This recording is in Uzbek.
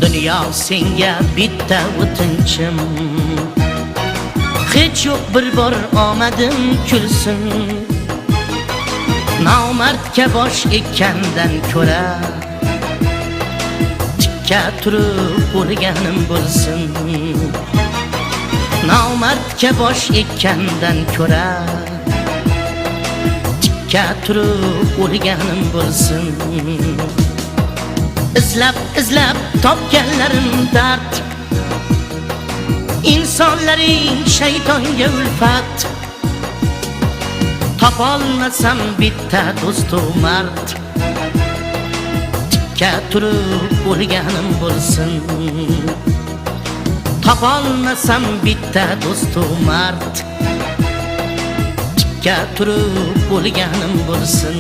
Dunyo senga bitta o'tinchim, hech yo'q bir bor omadim kulsin. Nomardga bosh ekkandan ko'ra tikka turib o'lganim bo'lsin. Nomardga bosh ekkandan ko'ra tikka turib o'lganim bo'lsin. Izlab topganlarim dard, insonlaring shaytonga ulfat. Topolmasam bitta do'stu mard, tikka turib o'lganim bo'lsin. Topolmasam bitta do'stu mard, tikka turib o'lganim bo'lsin.